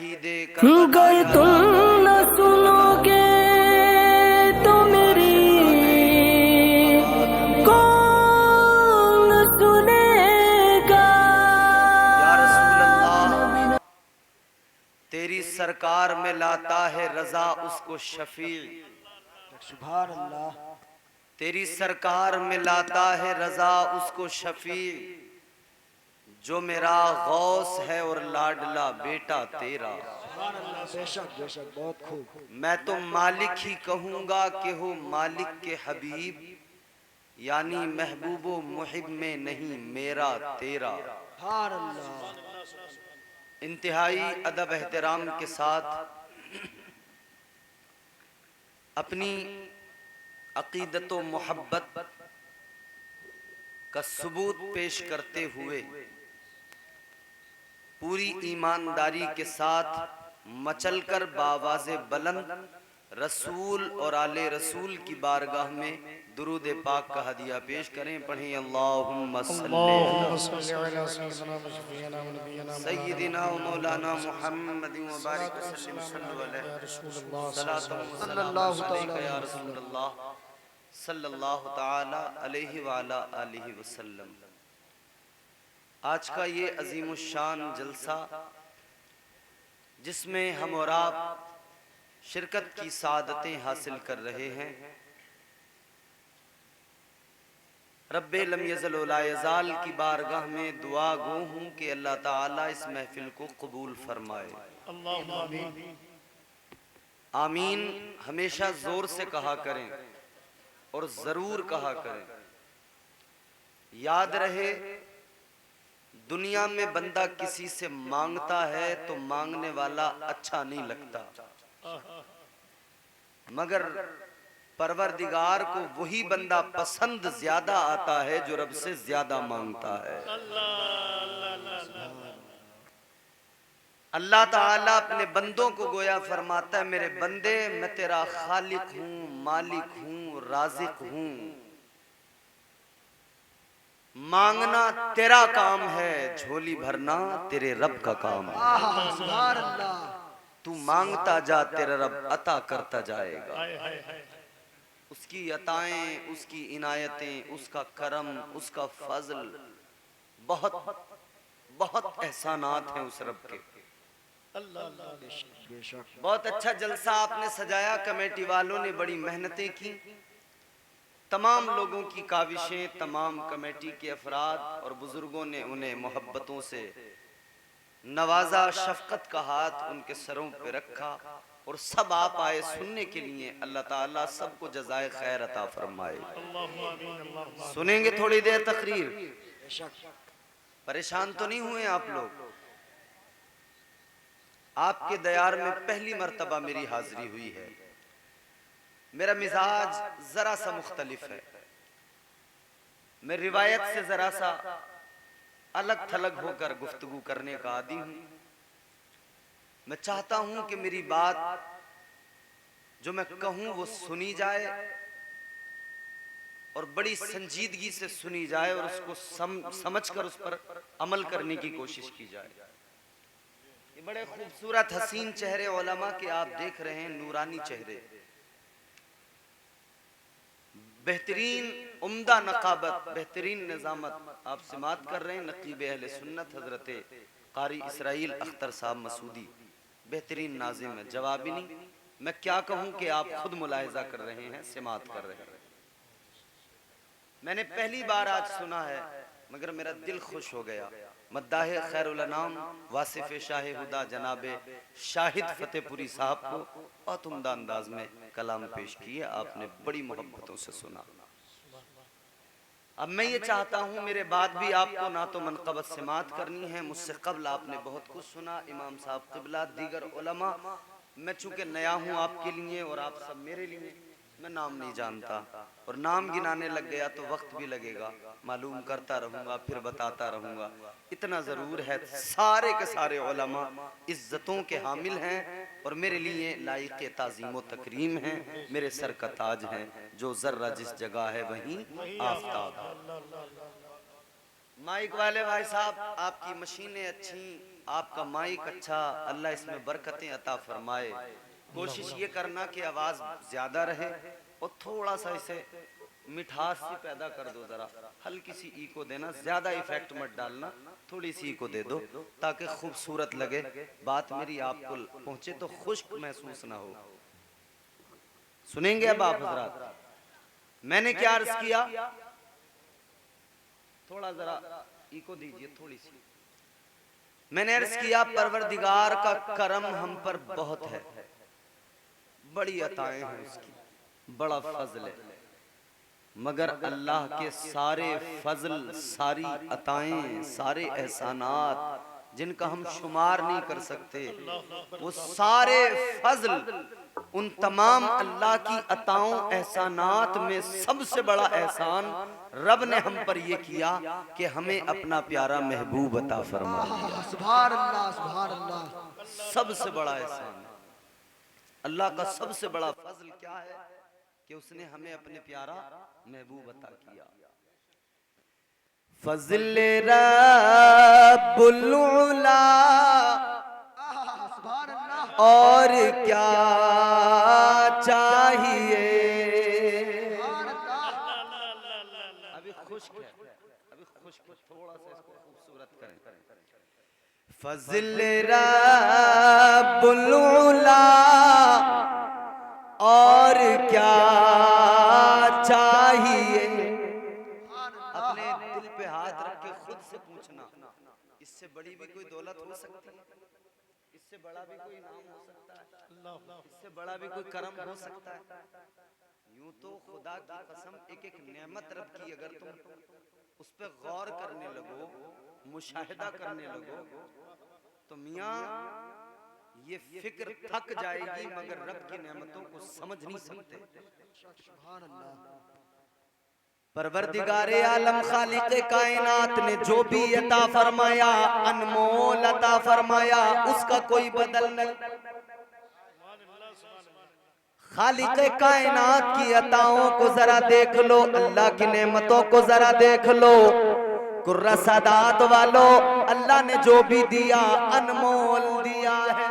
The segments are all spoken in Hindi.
शहीदे गर तुम न सुनोगे तो मेरी कौन सुनेगा। या रसूल अल्लाह, तेरी सरकार में लाता है रजा उसको शफी। सुभान अल्लाह। तेरी सरकार में लाता है रजा उसको शफी, जो मेरा गौस है और लाडला बेटा तेरा। सुभान अल्लाह। बेशक बेशक, बहुत खूब। मैं तो मालिक ही कहूँगा कि हो मालिक के हबीब, यानी महबूबो मुहिब में नहीं मेरा तेरा। सुभान अल्लाह। इंतहाई अदब एहतराम के साथ अपनी अकीदत व मोहब्बत का सबूत पेश करते हुए पूरी ईमानदारी के साथ मचलकर बावाज़े बुलंद रसूल और आले रसूल की बारगाह में दुरूद पाक का हदिया पेश करें। पढ़ें अल्लाहुम्मा सल्ली अला सय्यिदिना व मौलाना मुहम्मदिन व बारिक वसल्लिम सल्लल्लाहु अलैहि या रसूल अल्लाह सल्लल्लाहु तआला अलैहि व अला आलिहि वसल्लम। आज का ये अजीमुशान जलसा जिसमें हम और आप शिरकत की सादतें हासिल कर रहे हैं, रब्बे लम यज़ल व ला यज़ाल की बारगाह में दुआ गो हूँ कि अल्लाह ताला इस महफिल को कबूल फरमाए। आमीन हमेशा जोर से कहा करें और जरूर कहा करें। याद रहे, दुनिया में बंदा किसी से मांगता है तो मांगने वाला अच्छा नहीं लगता, मगर परवरदिगार को वही बंदा पसंद ज्यादा आता है जो रब से ज्यादा मांगता है। अल्लाह ताला अपने बंदों को गोया फरमाता है, मेरे बंदे मैं तेरा खालिक हूँ, मालिक हूँ, राज़िक हूँ। मांगना तेरा काम है, झोली भरना तेरे रब का काम है। सुभान अल्लाह। तू मांगता जा, तेरा रब अता करता जाएगा। उसकी अताएं, उसकी इनायतें, उसका करम, उसका फजल, बहुत बहुत एहसानात हैं उस रब के। बहुत अच्छा जलसा आपने सजाया, कमेटी वालों ने बड़ी मेहनतें की, तमाम लोगों की काविशें, तमाम कमेटी के अफराद और बुजुर्गों ने उन्हें मोहब्बतों से नवाजा, शफकत का हाथ उनके सरों पे रखा और सब आप आए सुनने के लिए। अल्लाह ताला सबको जज़ाए खैर अता फरमाए। सुनेंगे थोड़ी देर तकरीर। परेशान तो नहीं हुए आप लोग? आपके दयार में पहली मर्तबा मेरी हाजिरी हुई है। मेरा मिजाज जरा सा मुख्तलिफ है, मैं रिवायत से जरा सा अलग थलग होकर गुफ्तगू करने का आदी हूं। मैं चाहता हूं कि मेरी बात जो मैं कहूं वो सुनी जाए और बड़ी संजीदगी से सुनी जाए और उसको समझकर उस पर अमल करने की कोशिश की जाए। ये बड़े खूबसूरत हसीन चेहरे उलमा के आप देख रहे हैं, नूरानी चेहरे, बेहतरीन उम्दा नकाबत, बेहतरीन निजामत आप सिमात कर रहे हैं। नकीब अहले सुन्नत हजरत कारी इसराइल अख्तर साहब मसूदी बेहतरीन नाज़िम है, जवाब ही नहीं। मैं क्या कहूँ कि आप खुद मुलाहिजा कर रहे हैं, सिमात कर रहे हैं। मैंने पहली बार आज सुना है मगर मेरा दिल खुश हो गया। मद्दाहे खैरुल अनाम वासिफ शाह हुदा जनाबे शाहिद फतेहपुरी साहब को बहुत उम्दा अंदाज में कलाम पेश किए, आपने बड़ी मोहब्बतों से सुना। अब मैं ये चाहता हूँ मेरे बाद भी आपको ना तो मनक़बत सिमात करनी है, मुझसे कबल आपने बहुत कुछ सुना, इमाम साहब क़िबला, दीगर उलमा। मैं चूँकि नया हूँ आपके लिए और आप सब मेरे लिए, मैं नाम नहीं जानता और नाम गिनाने लग गया तो वक्त भी लगेगा, मालूम करता रहूँगा फिर बताता रहूँगा। इतना ज़रूर है सारे के सारे उलमा इज़्ज़तों के हामिल हैं और मेरे लिए लायक़ ताज़ीम व तकरीम हैं, मेरे सर का ताज हैं। जो ज़र्रा जिस जगह है वहीं आफ़ताब। माइक वाले भाई साहब, आपकी मशीनें अच्छी, आपका माइक अच्छा, अल्लाह इसमें बरकतें अता फरमाए। कोशिश ये करना कि आवाज ज्यादा रहे और थोड़ा सा इसे मिठास सी पैदा कर दो, जरा हल्की सी ई को देना, ज्यादा इफेक्ट मत डालना, थोड़ी सी ई को दे दो ताकि खूबसूरत लगे, बात मेरी आपको पहुंचे तो खुश्क महसूस ना हो। सुनेंगे अब आप हजरात, मैंने क्या अर्ज किया, थोड़ा जरा ई को दीजिए थोड़ी सी। मैंने अर्ज किया परवरदिगार का करम हम पर बहुत है, बड़ी अताएं हैं उसकी, बड़ा फजल है, मगर अल्लाह के सारे फजल, सारी अताएं, सारे एहसानात जिनका हम शुमार नहीं कर सकते, वो सारे फजल, उन तमाम अल्लाह की अताओं एहसानात में सबसे बड़ा एहसान रब ने हम पर यह किया कि हमें अपना प्यारा महबूब अता फरमा दिया। सुभान अल्लाह, सुभान अल्लाह। सबसे बड़ा एहसान अल्लाह का, सबसे बड़ा फजल क्या है कि उसने हमें अपने प्यारा महबूब अता किया। फजल रब्बुल उला, सुभान अल्लाह। और क्या चाहिए। अभी खुश्क है, अभी खुश्क, थोड़ा सा इसको खूबसूरत करें। फजल रब्बुल उला, और क्या चाहिए। अपने दिल पे हाथ रख के खुद से पूछना, इससे बड़ी भी कोई दौलत हो सकती है, इससे बड़ा भी कोई नाम हो सकता है, इससे बड़ा भी कोई करम हो सकता है। यूं तो खुदा की कसम एक एक नेमत रब की अगर तुम उस पर गौर करने लगो, मुशाहिदा करने लगो, तो मियां ये फिक्र थक जाएगी, मगर रब की नेमतों को समझ नहीं सकते। सुभान अल्लाह। परवरदिगारे आलम खालिक कायनात ने जो भी अता फरमाया, अनमोल अता फरमाया, उसका कोई बदल नहीं। खालिक कायनात की अताओं को जरा देख लो, अल्लाह की नेमतों को जरा देख लो। कुर्रा सादात वालों, अल्लाह ने जो भी दिया अनमोल दिया है।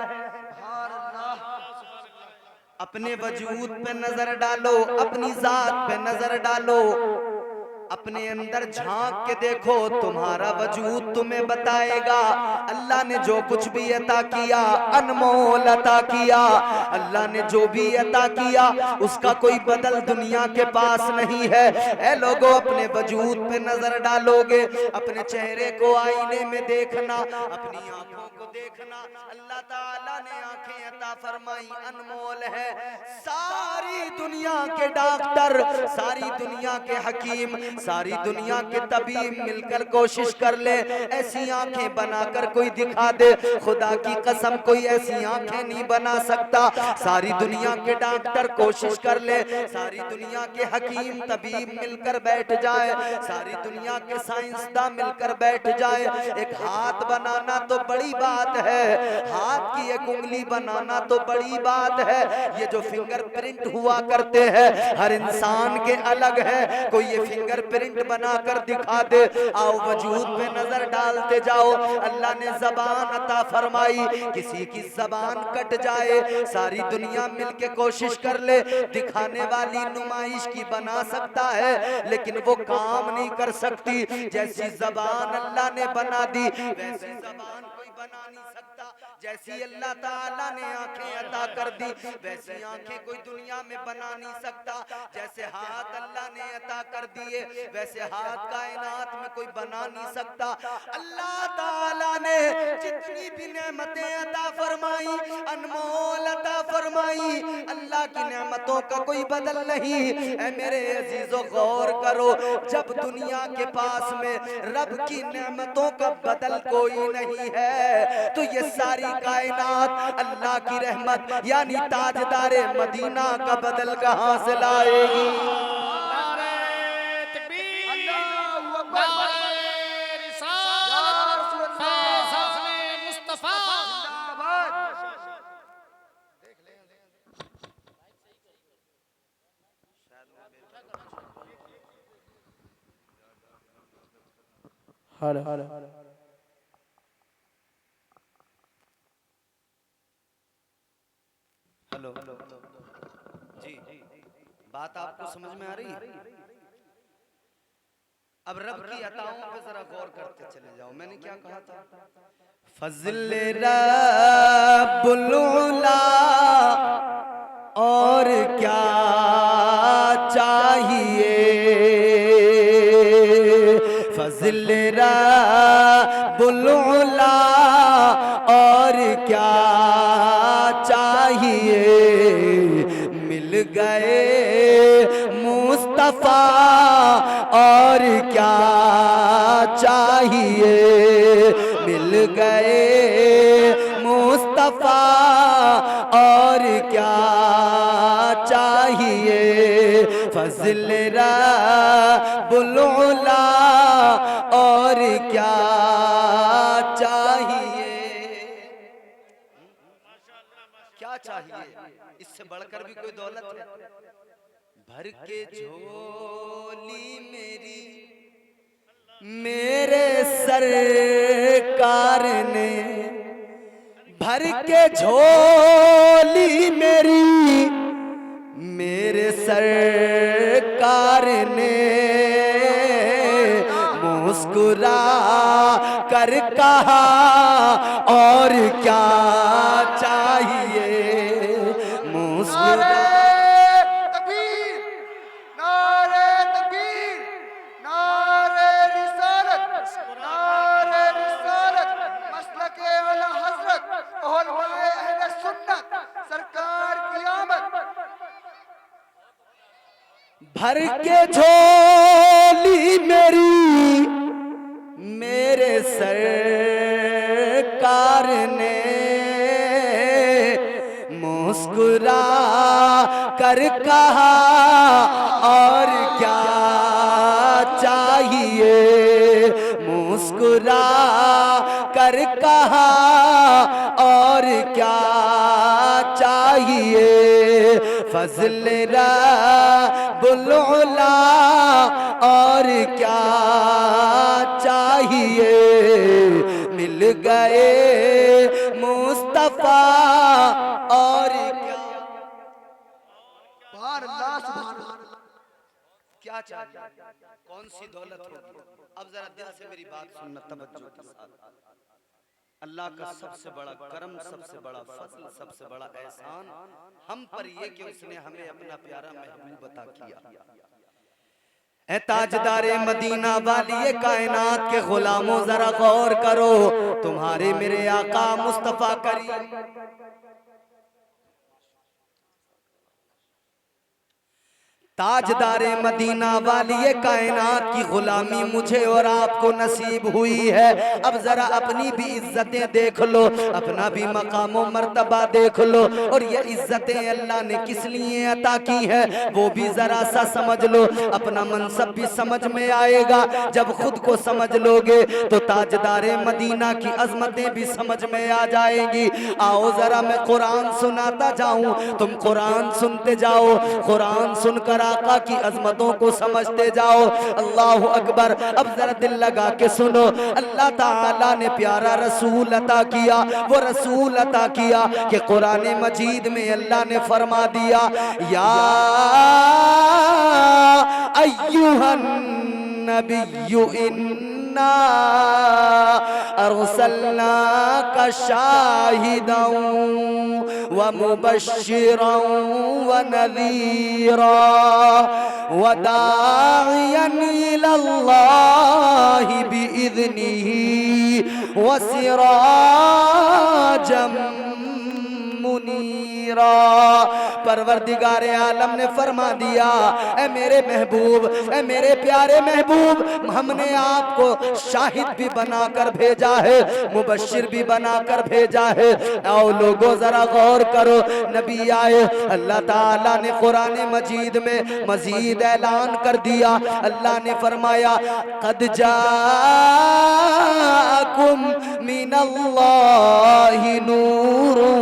अपने वजूद पे नजर डालो, अपनी जात पे नजर डालो, अपने अंदर झांक के देखो, तुम्हारा वजूद तुम्हें बताएगा अल्लाह ने जो कुछ भी अता किया अनमोल अता किया। अल्लाह ने जो भी अता किया उसका कोई बदल दुनिया के पास नहीं है। ऐ लोगों, अपने वजूद पे नजर डालोगे, अपने चेहरे को आईने में देखना, अपनी आंखों को देखना, अल्लाह ताला ने आंखें अता फरमाई, अनमोल है। सारी दुनिया के डॉक्टर, सारी दुनिया के हकीम, सारी दुनिया के तबीब मिलकर कोशिश कर ले, ऐसी आंखें बनाकर कोई दिखा दे, खुदा की कसम कोई ऐसी आंखें नहीं बना सकता। सारी दुनिया के डॉक्टर कोशिश कर ले, सारी दुनिया के हकीम तबीब मिलकर बैठ जाए, सारी दुनिया के साइंसदान मिलकर बैठ जाए, एक हाथ बनाना तो बड़ी बात है, हाथ की एक उंगली बनाना तो बड़ी बात है। ये जो फिंगरप्रिंट हुआ करते हैं हर इंसान के अलग है, कोई ये फिंगरप्रिंट बनाकर दिखा दे। आओ वजूद पे नजर डालते जाओ, अल्लाह ने जबान अता फरमाई, किसी की जबान कट जाए, सारी दुनिया मिलके कोशिश कर ले, दिखाने वाली नुमाइश की बना सकता है, लेकिन वो काम नहीं कर सकती। जैसी जबान अल्लाह ने बना दी वैसी जबान कोई बना नहीं सकता। जैसी अल्लाह ताला ने आंखें अता कर दी वैसी आंखें कोई दुनिया में बना नहीं सकता। जैसे हाथ अल्लाह ने अता कर दिए वैसे हाथ कायनात में कोई बना नहीं सकता। अल्लाह ताला ने जितनी भी नेमतें अता फरमाई अनमोल अता फरमाई, अल्लाह की नेमतों का कोई बदल नहीं। ऐ मेरे अजीजों गौर करो, जब दुनिया के पास में रब की नेमतों का बदल कोई नहीं है, तो ये सारी कायनात अल्लाह की रहमत यानी ताजदारे मदीना का बदल कहां से लाएगी। जी, बात आपको समझ में आ रही है? अब रब की अताओं पे जरा गौर करते चले जाओ। मैंने क्या कहा था? फज़ल रब्बुल उला, और क्या चाहिए। फज़ल रब्बुल उला, और क्या चाहिए। मिल गए मुस्तफा, और क्या चाहिए। मिल गए मुस्तफा, और क्या चाहिए। फज़ल रब्बुल उला, और क्या चाहिए। क्या चाहिए? इससे बढ़कर भी कोई दौलत है? भर के झोली मेरी मेरे सरकार ने, भर के झोली मेरी मेरे सरकार ने, मुस्कुरा कर कहा, और क्या चाहिए। मुस्कुरा भर के झोली मेरी मेरे सरकार ने, मुस्कुरा कर कहा, और क्या चाहिए। मुस्कुरा कर कहा, और क्या चाहिए। फज़ल रब्बुल उला, और क्या चाहिए। मिल गए मुस्तफा, और क्या। क्या चाहिए? कौन सी दौलत होगी? अब जरा दिल से मेरी बात सुनना तवज्जो के साथ। अल्लाह का सबसे बड़ा करम, सबसे बड़ा फज़ल, सबसे बड़ा एहसान हम पर ये कि उसने हमें अपना प्यारा महबूब अता किया। ए ताजदारे मदीना वाली कायनात के गुलामों, जरा गौर करो। तुम्हारे मेरे आका मुस्तफा करीम ताजदारे मदीना वाली ये कायनात की गुलामी मुझे और आपको नसीब हुई है। अब जरा अपनी भी इज्जतें देख लो, अपना भी मकाम व मर्तबा देख लो, और ये इज्जतें अल्लाह ने किस लिए अता की है वो भी जरा सा समझ लो। अपना मनसब भी समझ में आएगा। जब खुद को समझ लोगे तो ताजदारे मदीना की अजमतें भी समझ में आ जाएंगी। आओ जरा मैं कुरान सुनाता जाऊं, तुम कुरान सुनते जाओ। कुरान सुनकर आका की अजमतों को समझते जाओ। अल्लाह अकबर। अब जरा दिल लगा के सुनो। अल्लाह ताला ने प्यारा रसूल अता किया। वो रसूल अता किया कि कुरान मजीद में अल्लाह ने फरमा दिया, या अय्युहन नबिय्यु इन्ना अरसलनाका शाहिदन व मुबश्शिरन व नज़ीरा व दाइयन इलल्लाहि बिइज़निही व सिराजम मुनीरा। परवरदिगार आलम ने फरमा दिया, ए मेरे महबूब, ए मेरे प्यारे महबूब, हमने आपको शाहिद भी बनाकर भेजा है, मुबश्शिर भी बनाकर भेजा है। आओ लोगों जरा गौर करो। नबी आए, अल्लाह ताला ने कुरान मजीद में मजीद ऐलान कर दिया। अल्लाह ने फरमाया, कद जाकुम मिनल्लाहि नूरुन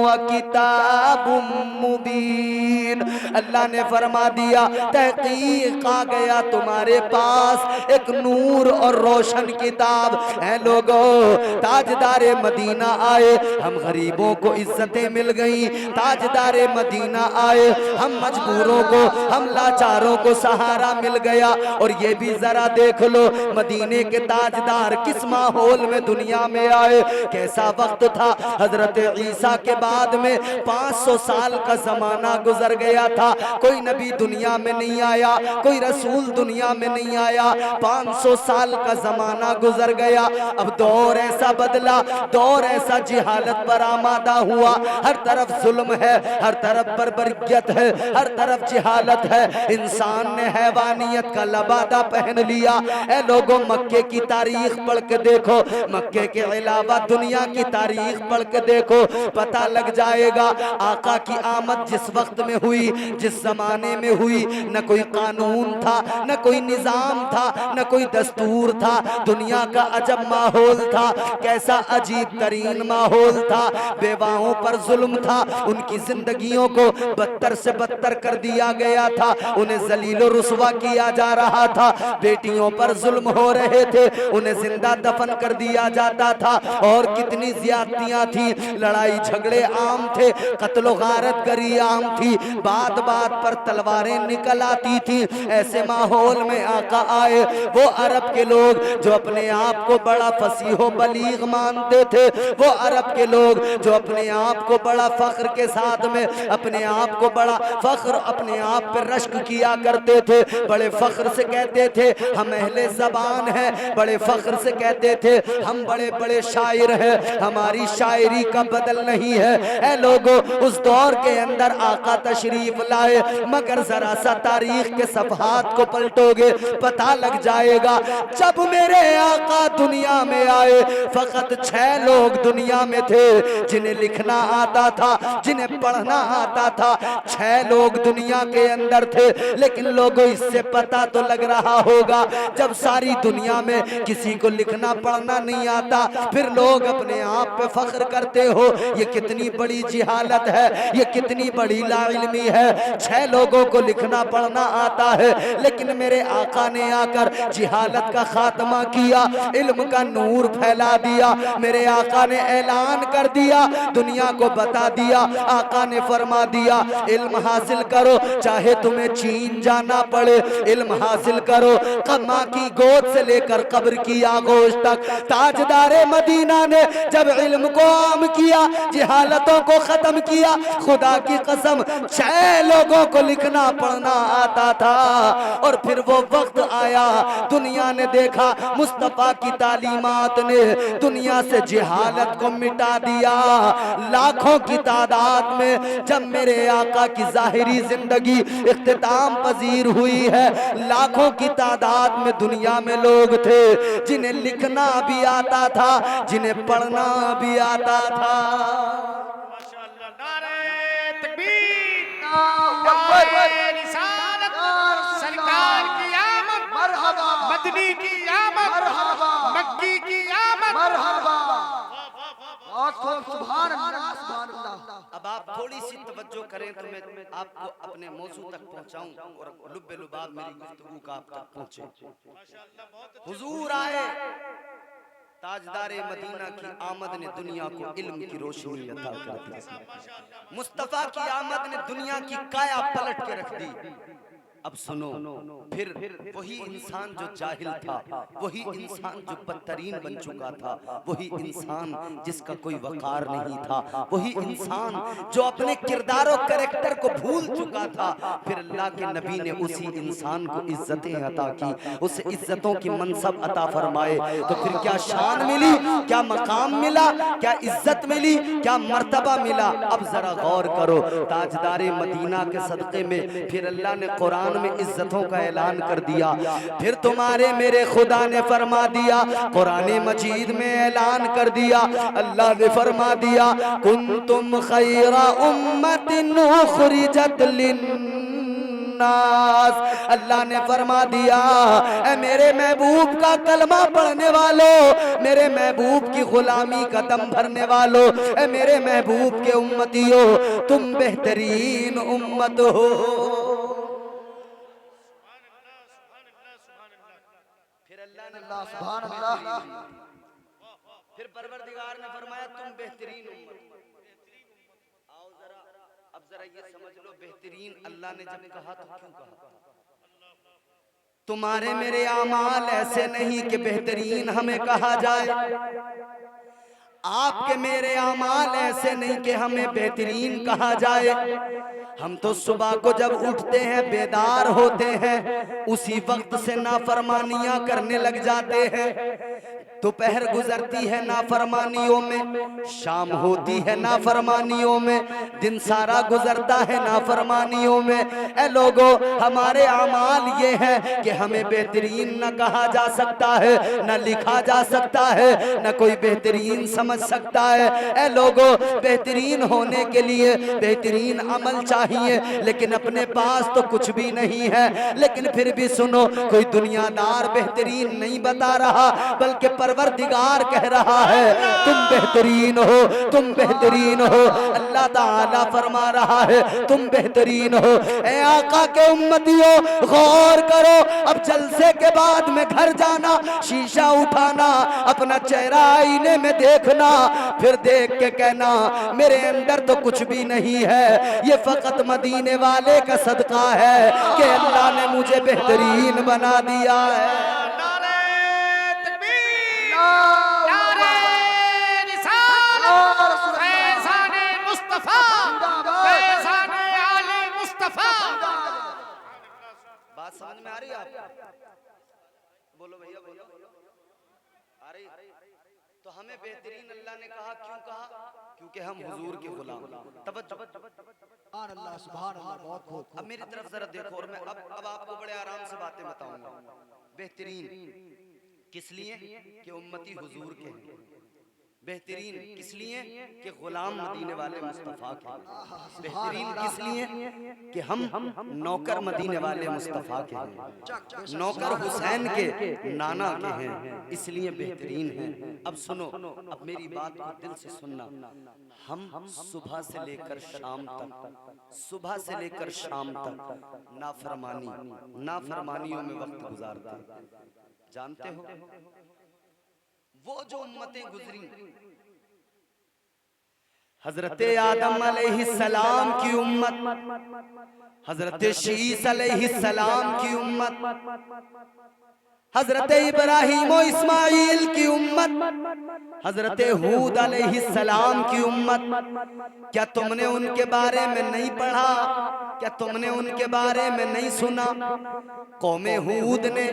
व किताबुम मुबीन। अल्लाह ने फरमा दिया तहकीक आ गया तुम्हारे पास एक नूर और रोशन किताब है। लोगों, ताजदारे मदीना आए, हम गरीबों को इज्जतें मिल गई। ताजदारे मदीना आए, हम मजबूरों को, हम लाचारों को सहारा मिल गया। और ये भी जरा देख लो, मदीने के ताजदार किस माहौल में दुनिया में आए, कैसा वक्त था। हजरत ईसा के बाद में 500 साल का जमाना गुजर गया था, कोई नबी दुनिया में नहीं आया, कोई रसूल दुनिया में नहीं आया। 500 साल का जमाना गुजर गया। अब दौर ऐसा बदला, दौर ऐसा जिहालत पर आमादा हुआ। हर तरफ जुल्म है, हर तरफ बर्बरियत है, हर तरफ जिहालत है। इंसान ने हैवानियत का लबादा पहन लिया। ऐ लोगों, मक्के की तारीख पढ़ के देखो, मक्के के अलावा दुनिया की तारीख पढ़ के देखो, पता लग जाएगा आका की आमद जिस वक्त में हुई, जिस जमाने में हुई, न कोई कानून था, न कोई निजाम था, न कोई दस्तूर था। दुनिया का अजब माहौल था, कैसा अजीब तरीन माहौल था। बेवाओं पर जुल्म था, उनकी जिंदगियों को बदतर से बदतर कर दिया गया था, उन्हें जलीलो रुसवा किया जा रहा था। बेटियों पर जुल्म हो रहे थे, उन्हें जिंदा दफन कर दिया जाता था। और कितनी ज्यादतियां थी, लड़ाई झगड़े आम थे, कत्लो गारत गरी आम थी, बात बात पर तलवारें निकल आती थी। ऐसे माहौल में आका आए। वो अरब के लोग जो अपने आप को बड़ा फसीहो बलीग मानते थे, वो अरब के लोग जो अपने आप को बड़ा फख्र के साथ में, अपने आप को बड़ा फख्र, अपने आप पे रश्क किया करते थे, बड़े फख्र से कहते थे हम अहले ज़बान हैं, बड़े फख्र से कहते थे हम बड़े बड़े शायर हैं, हमारी शायरी का बदल नहीं है। ऐ लोगों, उस दौर के अंदर आका तशरीफ लाए, मगर जरा सा तारीख के सफहात को पलटोगे पता लग जाएगा। जब मेरे आका दुनिया में आए, फकत 6 लोग दुनिया में थे जिन्हें लिखना आता था, जिन्हें पढ़ना आता था। 6 लोग दुनिया के अंदर थे। लेकिन लोगों, इससे पता तो लग रहा होगा, जब सारी दुनिया में किसी को लिखना पढ़ना नहीं आता, फिर लोग अपने आप पे फख्र करते हो। ये कितनी बड़ी जिहालत है, ये कितनी बड़ी लाइल्मी है। 6 लोगों को लिखना पढ़ना आता है, लेकिन मेरे आका ने आकर जिहालत का खात्मा किया, इल्म का नूर फैला दिया। मेरे आका ने ऐलान कर दिया, दुनिया को बता दिया। आका ने फरमा दिया इल्म हासिल करो, चाहे तुम्हें चीन जाना पड़े, इल्म हासिल करो। माँ की गोद से लेकर कब्र की आगोश तक ताजदारे मदीना ने जब इल्म को आम किया, जिहालतों को खत्म किया, खुदा की कसम 6 लोगों को लिखना पढ़ना आता था। और फिर वो वक्त आया, दुनिया ने देखा मुस्तफा की तालीमात ने दुनिया से जिहालत को मिटा दिया। लाखों की तादाद में जब मेरे आका की जाहिरी जिंदगी इख्तिताम पजीर हुई है, लाखों की तादाद में दुनिया में लोग थे जिन्हें लिखना भी आता था, जिन्हें पढ़ना भी आता था। माशाअल्लाह, नारे तकबीर, नारे रिसालत, सरकार की आमद, मरहबा, मदनी की आमद, मरहबा, मक्की की आमद, मरहबा। सुभान अल्लाह, सुभान अल्लाह। अब आप थोड़ी सी तवज्जो करें तो मैं आपको अपने मौजू तक पहुंचाऊं और लुब्बे लुबाब मेरी गुफ्तगू का आप तक पहुंचे। हुजूर आए, ताजदारे मदीना की आमद ने दुनिया को इल्म की रोशनी अता कर दी। मुस्तफा की आमद ने दुनिया की काया पलट के रख दी। अब सुनो, फिर वही इंसान जो जाहिल था, वही इंसान जो बदतरीन बन चुका था, वही इंसान जिसका कोई वकार नहीं था, वही इंसान जो अपने किरदार और कैरेक्टर को भूल चुका था, फिर अल्लाह के नबी ने उसी इंसान को इज्जतें अता की, उसे इज्जतों की मनसब अता फरमाए। तो फिर क्या शान मिली, क्या मकाम मिला, क्या इज्जत मिली, क्या मर्तबा मिला। अब जरा गौर करो, ताजदारे मदीना के सदक़े में फिर अल्लाह ने कुरान में इज्जतों का ऐलान कर दिया। फिर तुम्हारे मेरे खुदा ने फरमा दिया, कुरान मजीद में ऐलान कर दिया, अल्लाह ने फरमा दिया कुंतुम खैरा उम्मतिन उखरिजत लिन्नास नास। अल्लाह ने फरमा दिया, ऐ मेरे महबूब का कलमा पढ़ने वालों, मेरे महबूब की गुलामी का दम भरने वालों, ऐ मेरे महबूब के उम्मतियों, तुम बेहतरीन उम्मत हो। फिर अल्लाह ने सुभान अल्लाह। फिर परवरदिगार ने फरमाया तुम बेहतरीन उम्मत। आओ जरा, अब जरा ये समझ लो, बेहतरीन अल्लाह ने जब कहा तो क्यों कहा? तुम्हारे मेरे आमाल ऐसे नहीं कि बेहतरीन हमें कहा जाए, आपके मेरे आमाल ऐसे नहीं कि हमें बेहतरीन कहा जाए। हम तो सुबह को जब उठते हैं, बेदार होते हैं, उसी वक्त से नाफरमानियां करने लग जाते हैं। दोपहर गुजरती है नाफरमानियों में, शाम होती है नाफरमानियों में, दिन सारा गुजरता है नाफरमानियों में। ए लोगों, हमारे आमाल ये हैं कि हमें बेहतरीन न कहा जा सकता है, न लिखा जा सकता है, न कोई बेहतरीन समझ सकता है। ए लोगों, बेहतरीन होने के लिए बेहतरीन अमल चाहिए, लेकिन अपने पास तो कुछ भी नहीं है। लेकिन फिर भी सुनो, कोई दुनियादार बेहतरीन नहीं बता रहा, बल्कि परवरदिगार कह रहा है तुम बेहतरीन हो, तुम बेहतरीन हो। अल्लाह ताला फरमा रहा है तुम बेहतरीन हो। ए आका के उम्मतियों, गौर करो, अब जलसे के बाद में घर जाना, शीशा उठाना, अपना चेहरा आईने में देखना, फिर देख के कहना मेरे अंदर तो कुछ भी नहीं है, ये फकत मदीने वाले का सदका है कि अल्लाह ने मुझे बेहतरीन बना दिया है। बात समझ में आ रही है आपको? बोलो भैया, बोलो, आ रही? तो हमें बेहतरीन अल्लाह ने कहा, क्यों कहा? क्योंकि हम हुजूर के गुलाम। तवज्जो, सुभान अल्लाह, सुभान अल्लाह, बहुत खूब। अब मेरी तरफ जरा देखो, और मैं अब आपको बड़े आराम से बातें बताऊंगा। बेहतरीन किस लिए? कि उम्मती हुजूर के हैं। बेहतरीन किस लिए? कि गुलाम मदीने वाले मुस्तफा के। बेहतरीन किस लिए? कि हम नौकर मदीने वाले मुस्तफा के हैं, नौकर हुसैन के नाना के हैं, इसलिए बेहतरीन हैं। अब सुनो, अब मेरी बात को दिल से सुनना। हम सुबह से लेकर शाम तक, सुबह से लेकर शाम तक नाफरमानियों में वक्त गुजारते हैं। जानते हो वो जो उम्मतें गुजरी, हजरत आदम अलैहिस्सलाम की उम्मत, हजरत शीस अलैहिस्सलाम की उम्मत, हजरत इब्राहीम और इस्माइल की उम्मत, हजरत हूद अलैहिस्सलाम की उम्मत। क्या तुमने उनके बारे में नहीं पढ़ा? क्या तुमने उनके बारे में नहीं सुना? कौमे हूद ने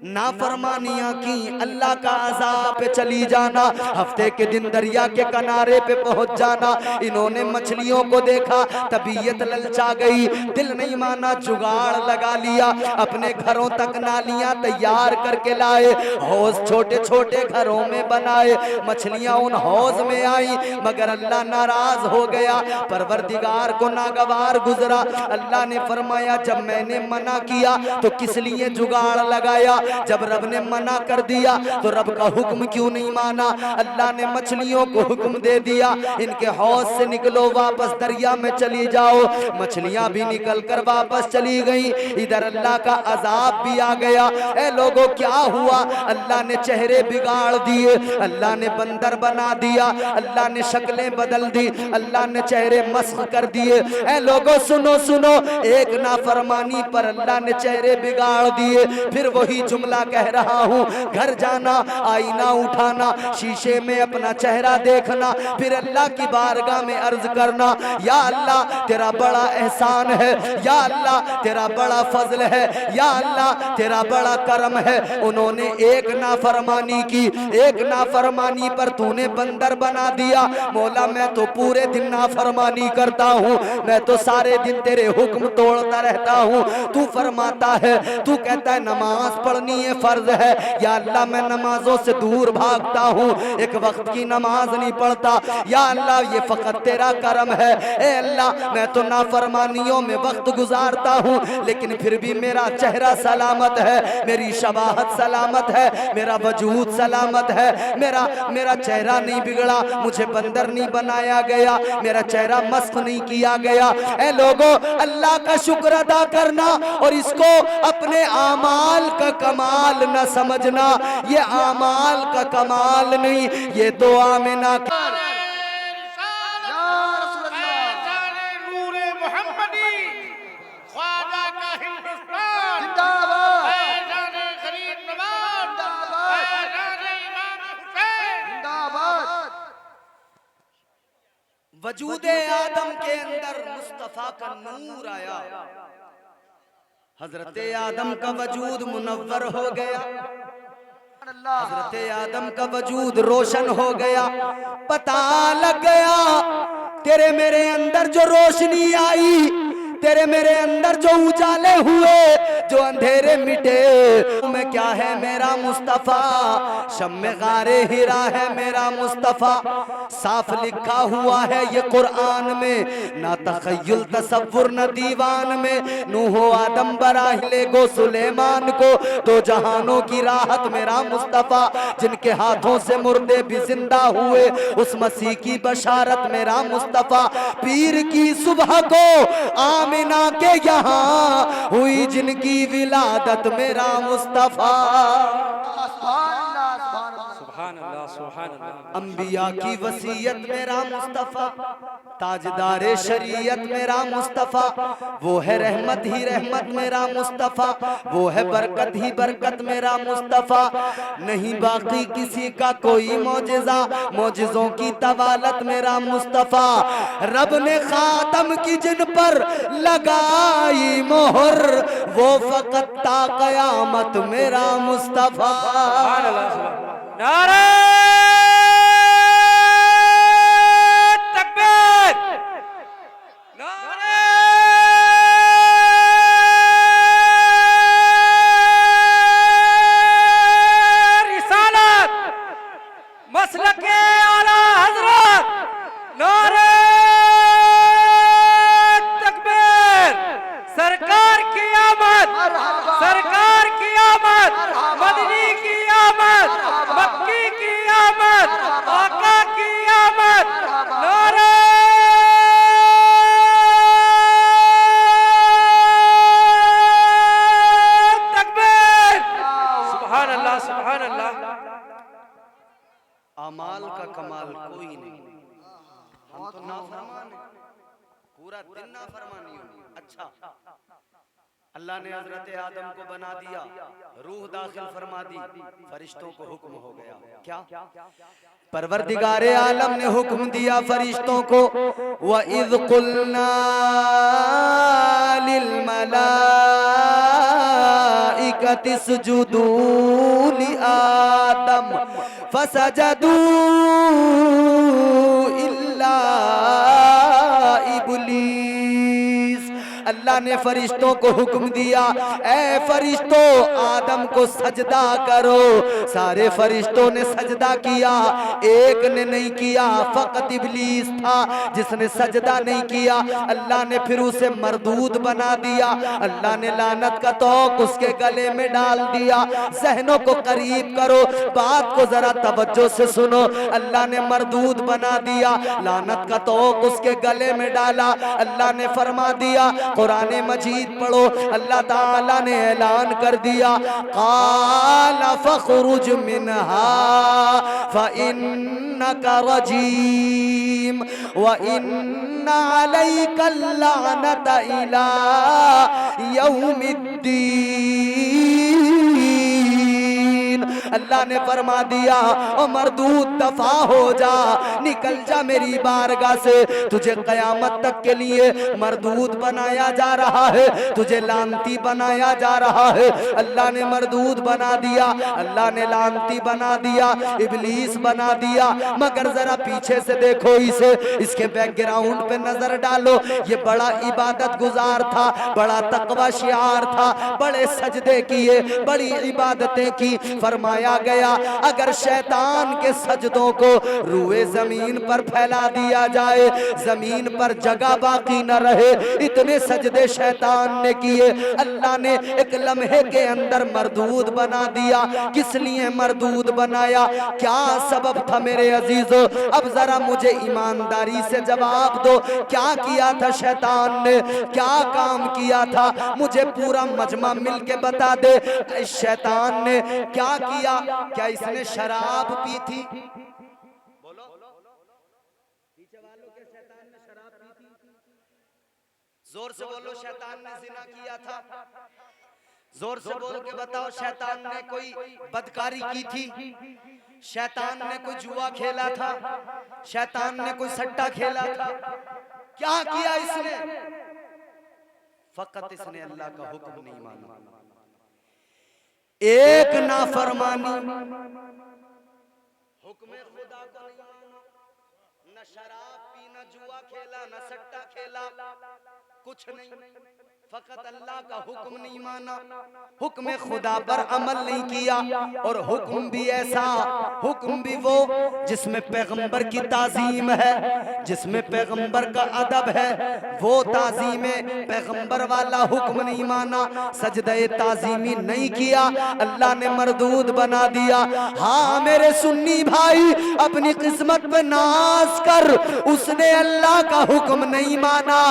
नाफरमानियां की, अल्लाह का अज़ाब पे चली जाना, हफ्ते के दिन दरिया के किनारे पे पहुंच जाना। इन्होंने मछलियों को देखा, तबीयत ललचा गई, दिल नहीं माना, जुगाड़ लगा लिया, अपने घरों तक नालियां तैयार करके लाए, हौज छोटे छोटे घरों में बनाए, मछलियां उन हौज में आई, मगर अल्लाह नाराज हो गया, परवरदिगार को नागवार गुजरा। अल्लाह ने फरमाया जब मैंने मना किया तो किस लिए जुगाड़ लगाया? जब रब ने मना कर दिया तो रब का हुक्म क्यों नहीं माना? अल्लाह ने मछलियों को हुक्म दे दिया इनके हौज से निकलो, वापस दरिया में चली जाओ। मछलियां भी निकल कर वापस चली गई, इधर अल्लाह का अजाब भी आ गया। ए लोगों, क्या हुआ? अल्लाह ने चेहरे बिगाड़ दिए, अल्लाह ने बंदर बना दिया, अल्लाह ने शक्लें बदल दी, अल्लाह ने चेहरे मस्ख कर दिए। ए लोगों सुनो सुनो, एक नाफरमानी पर अल्लाह ने चेहरे बिगाड़ दिए। फिर वही जुमला कह रहा हूँ, घर जाना, आईना उठाना, शीशे में अपना चेहरा देखना, फिर अल्लाह की बारगाह में अर्ज करना, या अल्लाह तेरा बड़ा एहसान है, या अल्लाह तेरा बड़ा फजल है, या अल्लाह तेरा बड़ा करम करम है, उन्होंने एक नाफरमानी की, एक नाफरमानी पर तूने बंदर बना दिया। मौला मैं तो पूरे दिन नाफरमानी करता हूँ, मैं तो सारे दिन तेरे हुक्म तोड़ता रहता हूँ। तू फरमाता है, तू कहता है नमाज पढ़नी है फर्ज है। या अल्लाह मैं नमाजों से दूर भागता हूँ, एक वक्त की नमाज नहीं पढ़ता। या अल्लाह ये फकत तेरा करम है। ए अल्लाह मैं तो नाफरमानियों में वक्त गुजारता हूँ, लेकिन फिर भी मेरा चेहरा सलामत है, मेरी शबाहत सलामत है, मेरा वजूद सलामत है, मेरा चेहरा नहीं बिगड़ा, मुझे बंदर नहीं बनाया गया, मेरा चेहरा मस्क नहीं किया गया। ए लोगों, अल्लाह का शुक्र अदा करना और इसको अपने आमाल का कमाल न समझना। ये आमाल का कमाल नहीं, ये तो आमिना का वजूदे आदम के अंदर मुस्तफा का नूर आया, हजरत आदम का वजूद मुनव्वर हो गया, हजरत आदम का वजूद रोशन हो गया। पता लग गया तेरे मेरे अंदर जो रोशनी आई, तेरे मेरे अंदर जो उजाले हुए, जो अंधेरे मिटे, में क्या है मेरा मुस्तफा, शम्मे गारे हिरा है मेरा मुस्तफा। साफ लिखा हुआ है ये कुरान में, ना तखय्युल तसव्वुर न दीवान में। नूह आदम बराहिले गो सुलेमान को, दो जहानों की राहत मेरा मुस्तफा। जिनके हाथों से मुर्दे भी जिंदा हुए, उस मसीह की बशारत मेरा मुस्तफा। पीर की सुबह को आमिना के यहाँ हुई जिनकी विलादत मेरा मुस्तफा। अंबिया की वसीयत मेरा मुस्तफा, ताजदारे शरीयत मेरा मुस्तफा। वो है रहमत ही रहमत मेरा मुस्तफा, वो है बरकत ही बरकत मेरा मुस्तफा। नहीं बाकी किसी का कोई मौजिजा, मौजिजों की तवालत मेरा मुस्तफा। रब ने खातम की जिन पर लगाई मोहर, वो फकत ता कयामत मेरा मुस्तफा। नारे तकबीर, नारे रिसालत, मसलके आला हजरत, नारे तकबीर। सरकार की आमद, सरकार की आमद, मदनी की आमद, मक्की की आमद, आका की आमद। नारे तकबीर। सुभान अल्लाह, सुभान अल्लाह। अमाल का कमाल कोई नहीं, हम तो नाफरमान हैं, पूरा दिन नाफरमानी होगी। अच्छा, अल्लाह ने हजरत आदम को बना दिया, रूह दाखिल फरमा दी, फरिश्तों को हुक्म हो गया। क्या परवरदिगारे आलम ने हुक्म दिया फरिश्तों को, व इज़ कुल्ना लिल मलाइकति इसजुदू लि आदम फसजदू इल्ला इब्लीस। अल्लाह ने फरिश्तों को हुक्म दिया, ए फरिश्तों आदम को सजदा करो। सारे फरिश्तों ने सजदा किया, एक ने नहीं किया, फकत इब्लीस था जिसने सजदा नहीं किया। अल्लाह ने फिर उसे मरदूद बना दिया, अल्लाह ने लानत का तोक उसके गले में डाल दिया। जहनों को करीब करो, बात को जरा तवज्जो से सुनो। अल्लाह ने मरदूद बना दिया, लानत का तोक उसके गले में डाला। अल्लाह ने फरमा दिया, कुरान मजीद पढ़ो, अल्लाह ताला ने ऐलान कर दिया, क़ाला फ़ख़रुज मिन्हा फ़इन्नका रजीम व इन्ना अलैका लअनत इला यौमिद्दीन। अल्लाह ने फरमा दिया ओ मरदूद दफा हो जा, निकल जा मेरी बारगाह से, तुझे कयामत तक के लिए मरदूद बनाया जा रहा है, तुझे लानती बनाया जा रहा है। अल्लाह ने मरदूद बना दिया, अल्लाह ने लानती बना दिया, इब्लीस बना दिया। मगर जरा पीछे से देखो इसे, इसके बैकग्राउंड पे नजर डालो। ये बड़ा इबादत गुजार था, बड़ा तकवा शियार था, बड़े सजदे किए, बड़ी इबादतें की। फरमाया गया अगर शैतान के सजदों को रूए जमीन पर फैला दिया जाए, जमीन पर जगह बाकी न रहे, इतने सजदे शैतान ने किए। अल्लाह ने एक लम्हे के अंदर मरदूद बना दिया। किस लिए मरदूद बनाया, क्या सबब था मेरे अजीजों? अब जरा मुझे ईमानदारी से जवाब दो, क्या किया था शैतान ने, क्या काम किया था? मुझे पूरा मजमा मिल के बता दे, शैतान ने क्या किया? क्या इसने शराब पी थी? बोलो, पीछे वालों के शैतान ने शराब पी थी? जोर से बोलो, शैतान ने जिना किया था? जोर से बोल के बताओ, शैतान ने कोई बदकारी की थी? शैतान ने कोई जुआ खेला था? शैतान ने कोई सट्टा खेला था? क्या किया इसने? फकत इसने अल्लाह का हुक्म नहीं माना, एक नाफरमानी, हुक्म खुदा को नहीं माना, न शराब पी, न जुआ खेला, न सट्टा खेला, कुछ नहीं, फकत अल्लाह का हुक्म नहीं माना, हुक्म खुदा पर अमल नहीं किया। और हुक्म भी ऐसा, हुक्म भी वो जिसमें पैगंबर की ताजीम है, जिसमें पैगंबर का अदब है, वो ताजीम पैगंबर वाला हुक्म नहीं माना, सजदे ताजीमी नहीं किया, अल्लाह ने मरदूद बना दिया। हाँ मेरे सुन्नी भाई, अपनी किस्मत पे नाज कर, उसने अल्लाह का हुक्म नहीं माना,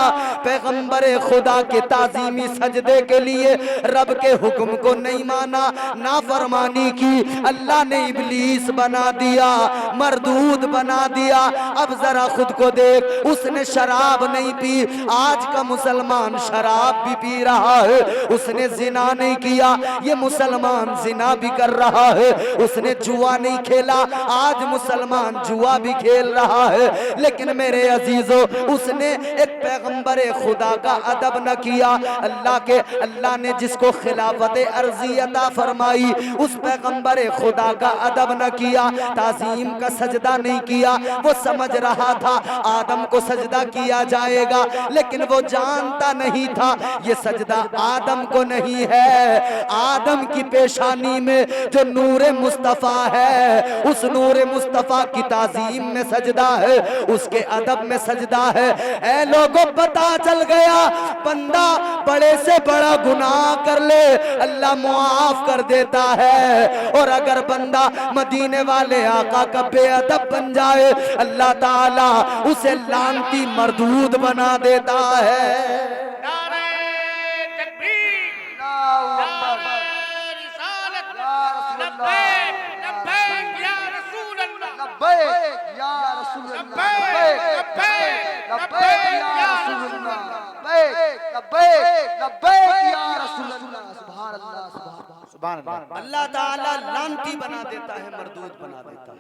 पैगंबर खुदा के ताजीमी सजदे के लिए रब के हुक्म को नहीं माना, नाफरमानी की। अल्लाह ने इब्लीस बना दिया, मरदूद बना दिया। अब जरा खुद को देख, उसने शराब नहीं पी, आज का मुसलमान शराब भी पी रहा है। उसने जिना नहीं किया, ये मुसलमान जिना भी कर रहा है। उसने जुआ नहीं खेला, आज मुसलमान जुआ भी खेल रहा है। लेकिन मेरे अजीजों, उसने एक पैगंबर खुदा का अदब न किया। अल्लाह ने जिसको खिलाफत अर्जी अता फरमाई, उस पैगंबर खुदा का अदब न किया, ताजीम का सजदा नहीं किया। वो समझ रहा था आदम को सजदा किया जाएगा, लेकिन वो जानता नहीं था ये सजदा आदम को नहीं है, आदम की पेशानी में जो नूरे मुस्तफा है, उस नूरे मुस्तफा की ताजीम में सजदा है, उसके अदब में सजदा है। ऐ लोगों, पता चल गया, बंदा बड़े से बड़ा गुनाह कर ले, अल्लाह मुआफ कर देता है। और अगर बंदा मदीने वाले आका का बेअदब बन जाए, अल्लाह ताला उसे लानती मरदूद बना देता है। अल्लाह ताला लानती बना देता है, मरदूद बना देता है।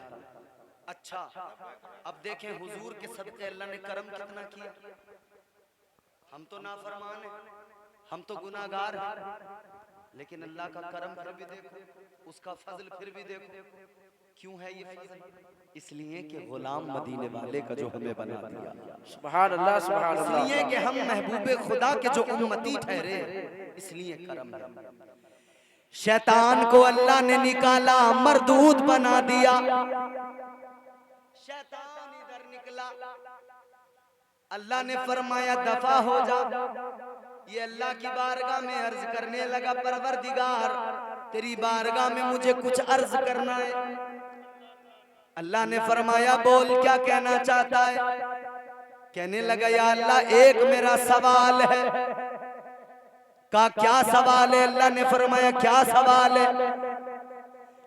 अच्छा, अब देखें हुजूर के सदके अल्लाह ने करम कितना किया। हम तो नाफरमान हैं, हम तो गुनाहगार हैं, लेकिन अल्लाह का करम फिर भी देखो, उसका फजल फिर भी देखो। क्यों है ये फजल? इसलिए कि गुलाम मदीने वाले का जो हमें बना दिया। सुभान अल्लाह, सुभान अल्लाह। इसलिए कि हम महबूबे खुदा के जो उम्मती ठहरे, इसलिए करम है। शैतान को अल्लाह ने निकाला, मरदूद बना दिया। शैतान इधर निकला, अल्लाह ने फरमाया दफा हो जा। ये अल्लाह की बारगाह में अर्ज करने लगा, परवरदिगार तेरी बारगाह में मुझे कुछ अर्ज करना है। अल्लाह ने फरमाया बोल, क्या कहना चाहता है? कहने लगा, या अल्लाह एक मेरा सवाल है। कहा क्या सवाल है? अल्लाह ने फरमाया क्या सवाल है?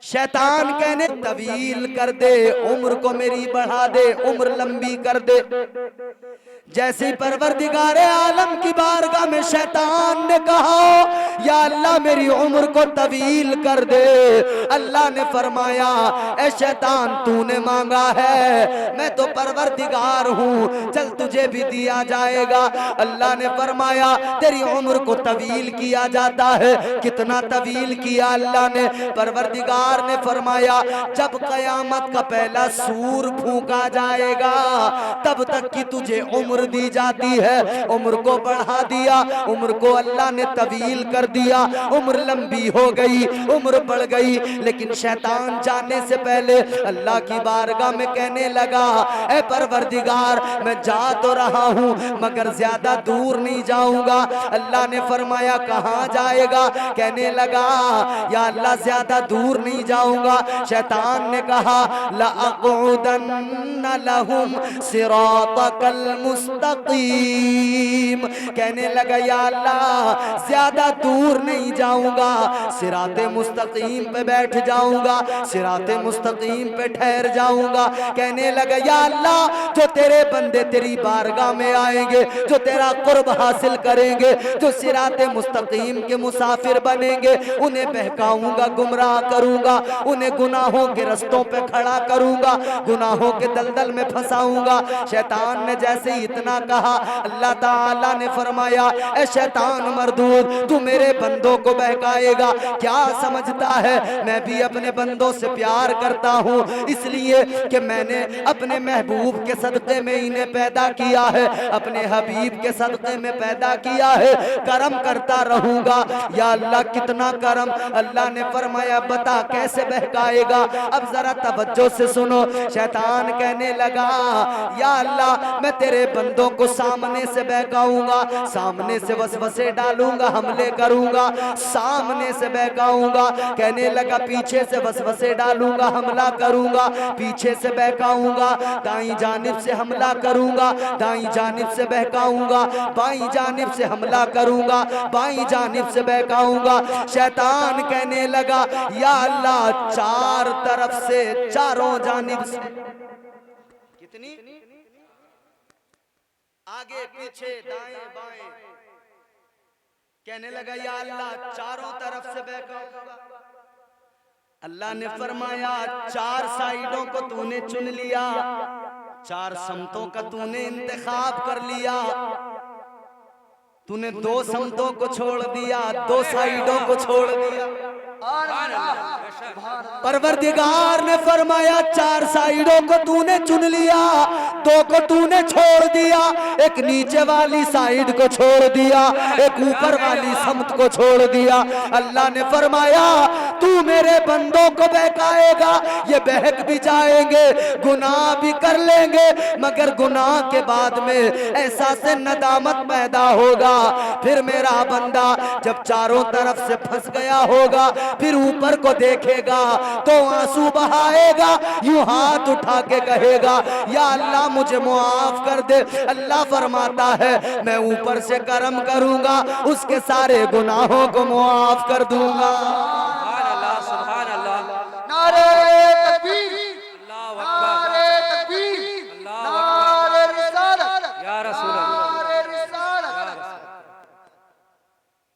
शैतान कहने तवील कर दे, उम्र को मेरी बढ़ा दे, उम्र लंबी कर दे। जैसे ही परवरदिगारे आलम की बारगाह में शैतान ने कहा या अल्लाह मेरी उम्र को तवील कर दे, अल्लाह ने फरमाया ए शैतान तूने मांगा है, मैं तो परवरदिगार हूँ, चल तुझे भी दिया जाएगा। अल्लाह ने फरमाया तेरी उम्र को तवील किया जाता है। कितना तवील किया अल्लाह ने? परवरदिगार ने फरमाया जब कयामत का पहला सूर फूंका जाएगा तब तक की तुझे उम्र दी जाती है। उम्र को बढ़ा दिया, उम्र को अल्लाह ने तवील कर दिया, उम्र लंबी हो गई, उम्र बढ़ गई। लेकिन शैतान जाने से पहले अल्लाह की बारगाह में कहने लगा ऐ परवरदिगार मैं जा तो रहा हूँ मगर ज्यादा दूर नहीं जाऊंगा। अल्लाह ने फरमाया कहाँ जाएगा? कहने लगा या अल्लाह ज्यादा दूर नहीं जाऊंगा। शैतान ने कहा लअक़उदन्न लहुम सिरातकल मुस्तकीम, कहने लगा या अल्लाह ज्यादा दूर नहीं जाऊंगा, सिराते मुस्तकीम पे बैठ जाऊंगा, सिराते मुस्तकीम पे ठहर जाऊंगा। कहने लगा या अल्लाह जो तेरे बंदे तेरी बारगाह में आएंगे, जो तेरा कुर्ब हासिल करेंगे, जो सिराते मुस्तकीम के मुसाफिर बनेंगे, उन्हें बहकाऊंगा, गुमराह करूंगा, उन्हें गुनाहों के रस्तों पे खड़ा करूंगा, गुनाहों के दलदल में फंसाऊंगा। शैतान ने जैसे ही इतना कहा अल्लाह ताला ने फरमाया ए शैतान मरदूद तू मेरे बंदों को बहकाएगा, क्या समझता है मैं भी अपने बंदों से प्यार करता हूँ, इसलिए कि मैंने अपने महबूब के सदक़े में इन्हें पैदा किया है, अपने हबीब के सदक़े में पैदा किया है, करम करता रहूंगा। या अल्लाह कितना करम। अल्लाह ने फरमाया बता कैसे बहकाएगा? अब जरा तवज्जो से सुनो। शैतान कहने लगा या अल्लाह मैं तेरे बंदों को सामने से बहकाऊंगा, सामने से वसवसे डालूंगा, हमले करूंगा, सामने से बहकाऊंगा। कहने लगा पीछे से वसवसे डालूंगा, हमला करूंगा, पीछे से बहकाऊंगा, दाईं जानिब से हमला करूंगा, दाईं जानिब से बहकाऊंगा, बाईं जानिब से हमला करूंगा, बाईं जानिब से बहकाऊंगा। शैतान कहने लगा या अल्लाह चार तरफ से, चारों जानिब से, कितनी आगे पीछे दाएं बाएं, कहने लगा या अल्लाह चारों तरफ से बहकाऊंगा। अल्लाह ने फरमाया चार साइडों को तूने चुन लिया, चार समतों का तूने इंतखाब कर लिया, तूने दो समतों को छोड़ दिया, दो साइडों को छोड़ दिया। परवरदिगार ने फरमाया चार साइडों को तूने चुन लिया, दो को तूने छोड़ दिया, एक नीचे वाली साइड को छोड़ दिया, एक ऊपर वाली समत को छोड़ दिया। अल्लाह ने फरमाया तू मेरे बंदों को बहकाएगा, ये बहक भी जाएंगे, गुनाह भी कर लेंगे, मगर गुनाह के बाद में एहसास नदामत पैदा होगा। फिर मेरा बंदा जब चारों तरफ से फंस गया होगा फिर ऊपर को देखेगा तो आंसू बहाएगा, यूं हाथ उठा के कहेगा या अल्लाह मुझे मुआफ कर दे। अल्लाह फरमाता है मैं ऊपर से करम करूंगा, उसके सारे गुनाहों को मुआफ कर दूंगा। सुभान अल्लाह, नारे तकबीर, नारे तकबीर, नारे रिसालत, या रसूल अल्लाह, नारे रिसालत।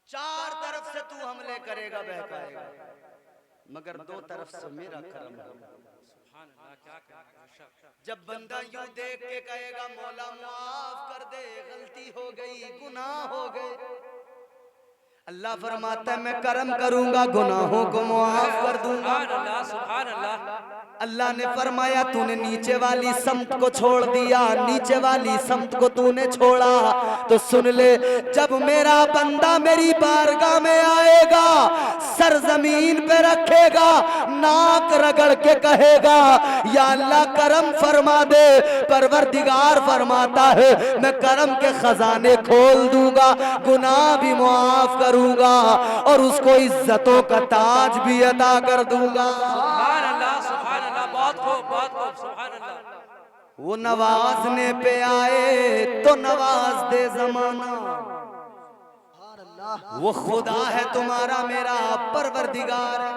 चार तरफ से तू हमले करेगा, बहकाएगा, मगर दो तरफ से मेरा करम सुभान अल्लाह, क्या करें। जब बंदा यूं देख के कहेगा मौला माफ कर दे, गलती हो गई, गुनाह हो गए, अल्लाह फरमाता है मैं करम करूंगा, गुनाहों को मुआफ कर दूंगा। सुभान अल्लाह, सुभान अल्लाह। अल्लाह ने फरमाया तूने नीचे वाली समत को छोड़ दिया, नीचे वाली समत को तूने छोड़ा तो सुन ले जब मेरा बंदा मेरी बारगाह में आएगा सर जमीन पे रखेगा, नाक रगड़ के कहेगा या अल्लाह करम फरमा दे। परवरदिगार फरमाता है मैं करम के खजाने खोल दूंगा, गुनाह भी मुआफ करूंगा और उसको इज्जतों का ताज भी अता कर दूंगा। सुभान अल्लाह, सुभान अल्लाह, बहुत खूब, बहुत खूब, सुभान अल्लाह। वो नवाजने पे आए तो नवाज दे जमाना, वो खुदा है तुम्हारा मेरा परवरदिगार है,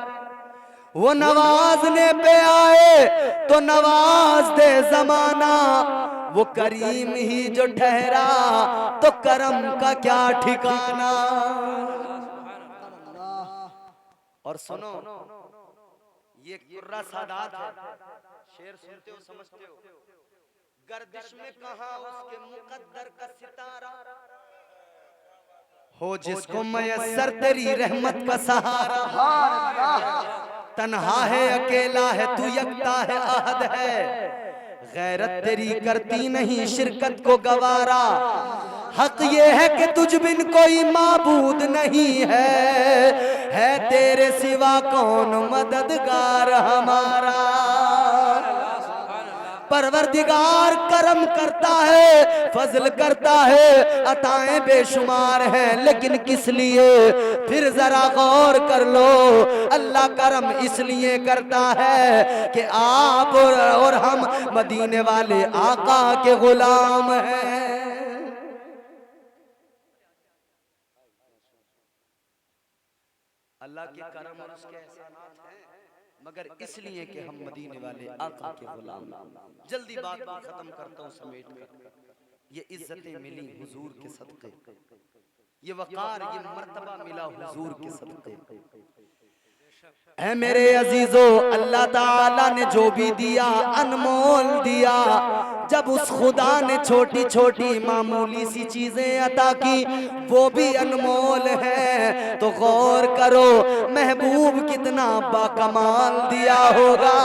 वो नवाजने पे आए तो नवाज दे जमाना, वो करीम ही जो ठहरा तो करम का क्या ठिकाना। और सुनो, ये कुर्रा सादात है, शेर सुनते हो समझते हो। गर्दिश में कहा उसके मुकद्दर का सितारा, हो जिसको मयस्सर तेरी रहमत का सहारा। तन्हा है अकेला है तू यकता है अहद है, गैरत तेरी करती नहीं शिरकत को गवारा। हक ये है कि तुझ बिन कोई माबूद नहीं है तेरे सिवा कौन मददगार हमारा। परवरदिगार करम करता है, फजल करता है, अताएं बेशुमार हैं, लेकिन किस लिए? फिर जरा गौर कर लो, अल्लाह करम इसलिए करता है कि आप और हम मदीने वाले आका के गुलाम हैं। अल्लाह के करम और उसके एहसानात हैं, मगर इसलिए कि हम मदीने वाले आका के गुलाम। जल्दी बात को खत्म करता हूँ समेट कर। ये इज्जतें मिली हुजूर के सदके, ये वकार ये मर्तबा मिला हुजूर के सदके। ऐ मेरे अजीजो, अल्लाह ताला ने जो भी दिया अनमोल दिया। जब उस खुदा ने छोटी छोटी मामूली सी चीजें अता की, वो भी अनमोल है। तो गौर करो, महबूब कितना बाकमाल दिया होगा।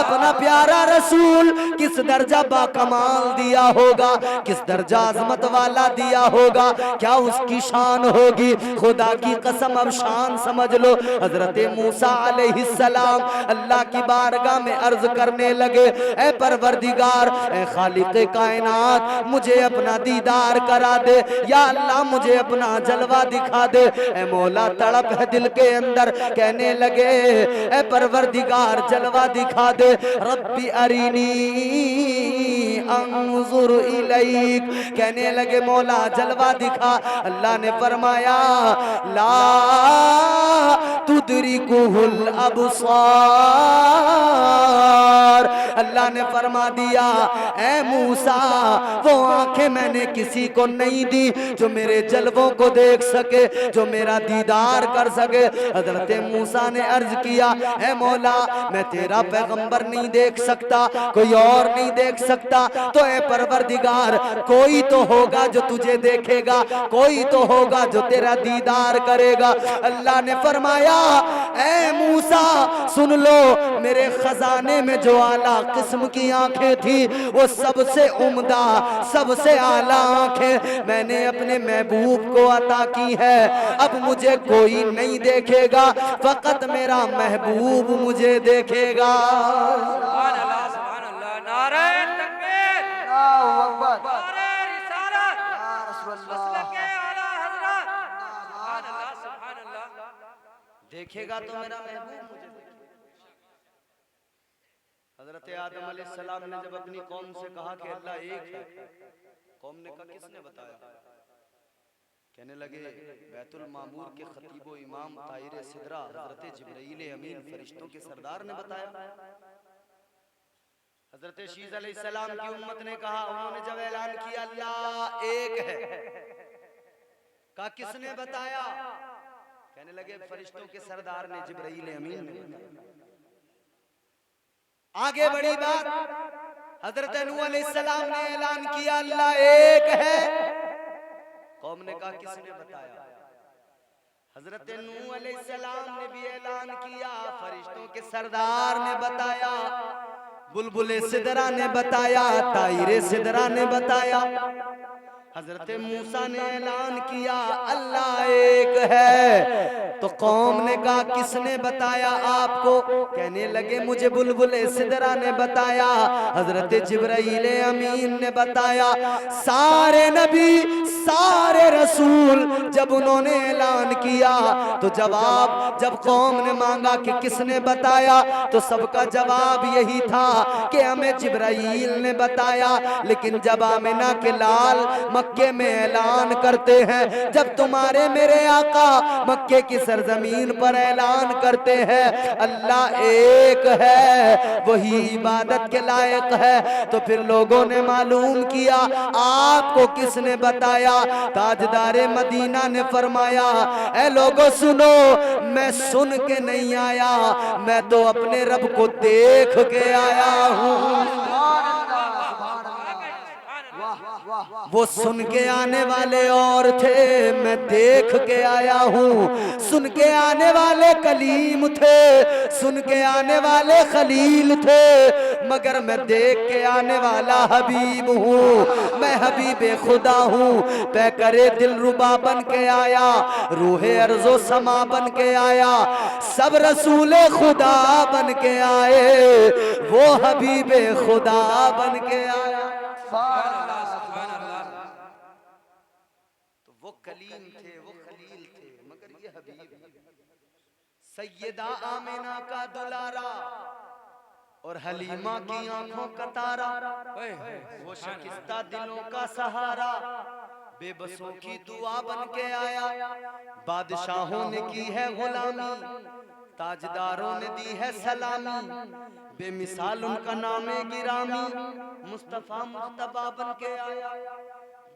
अपना प्यारा रसूल किस दर्जा बाकमाल दिया होगा, किस दर्जा अजमत वाला दिया होगा, क्या उसकी शान होगी। खुदा की कसम, अब शान समझ लो। हजरत मूसा अलैहिस्सलाम अल्लाह की बारगाह में अर्ज करने लगे, ऐ परवरदिगार, ऐ खालिक कायनात, मुझे अपना दीदार करा दे। या अल्लाह, मुझे अपना जलवा दिखा दे। ऐ मौला, तड़प है दिल के अंदर, कहने लगे, ऐ परवरदिगार, जलवा दिखा दे। रब्बी अरीनी अंजुर इलैक, कहने लगे मौला जलवा दिखा। अल्लाह ने फरमाया, ला तुदरिकुहुल अबसार। अल्लाह ने फरमा दिया, ऐ मूसा, वो आंखें मैंने किसी को नहीं दी जो मेरे जलवों को देख सके, जो मेरा दीदार कर सके। हजरत मूसा ने अर्ज किया, ऐ मौला, मैं तेरा पैगंबर नहीं देख सकता, कोई और नहीं देख सकता, तो ऐ परवरदिगार, कोई तो होगा जो तुझे देखेगा, कोई तो होगा जो तेरा दीदार करेगा। अल्लाह ने फरमाया, ऐ मूसा, सुन लो, मेरे खजाने में जो आला किस्म की आंखें थी, वो सबसे उम्दा, सबसे आला आंखें मैंने अपने महबूब को अता की है। अब मुझे कोई नहीं देखेगा, फकत मेरा महबूब मुझे देखेगा। सुभान अल्लाह, सुभान अल्लाह, नारे तकबीर, अल्लाहु अकबर, नारे रिसालत, या रसूलल्लाह, मसलके आला हजरत, सुभान अल्लाह, सुभान अल्लाह। देखेगा तो मेरा महबूब मुझे देखेगा। हजरत आदम अलैहिस्सलाम ने जब अपनी कौम से कहा कि अल्लाह एक है, कौम ने कहा किसने बताया? कहने लगे, बैतुल मामूर के खतीबो इमाम ताहिर सिदरा हजरत जिब्राइल अमीन फरिश्तों के सरदार ने बताया। हजरत शीस अलैहिस्सलाम की उम्मत ने कहा, उन्होंने जब ऐलान किया अल्लाह एक है, कहा किसने बताया? कहने लगे फरिश्तों के सरदार ने, जिब्राइल अमीन ने बताया। आगे बड़ी बात, हजरत नूह अलैहिस्सलाम ने ऐलान किया अल्लाह एक है, कौम ने कहा किसने बताया? हजरत नूह अलैहिस्सलाम ने भी ऐलान किया, फरिश्तों के सरदार ने बताया, बुलबुले सिदरा ने बताया, ताइरे सिदरा ने बताया। हजरत मूसा ने ऐलान किया अल्लाह एक है, तो कौम ने कहा किसने बताया आपको? कहने लगे मुझे बुलबुले सिदरा ने बताया, हजरत जिब्राइल अमीन ने बताया। सारे नबी सारे रसूल जब उन्होंने ऐलान किया तो जब कौम ने मांगा कि किसने बताया तो सबका जवाब यही था कि हमें जिब्राईल ने बताया। लेकिन जब आमिना के लाल मक्के में ऐलान करते हैं, जब तुम्हारे मेरे आका मक्के की सरजमीन पर ऐलान करते हैं अल्लाह एक है, वही इबादत के लायक है, तो फिर लोगों ने मालूम किया आपको किसने बताया। ताजदारे मदीना ने फरमाया ऐ लोगों सुनो, मैं सुन के नहीं आया, मैं तो अपने रब को देख के आया हूँ। वो सुन के आने वाले और थे, मैं देख के आया हूँ। सुन के आने वाले कलीम थे, सुन के आने वाले खलील थे, मगर मैं देख के आने वाला हबीब हूँ। मैं हबीबे खुदा हूँ। पैकरे दिलरुबा बन के आया, रूहे अर्जो समा बन के आया, सब रसूले खुदा बन के आए, वो हबीबे खुदा बन के आया। वो कलीम थे, वो खलील थे, मगर ये हबीब। सैयदा आमिना का दुलारा और हलीमा की आंखों का तारा, वो शकिस्ता दिलों का सहारा, बेबसों की दुआ बन के आया। बादशाहों ने की है गुलामी, ताजदारों ने दी है सलामी, बेमिसाल उनका नामे गिरामी, मुस्तफा मुस्तबा बन के आया।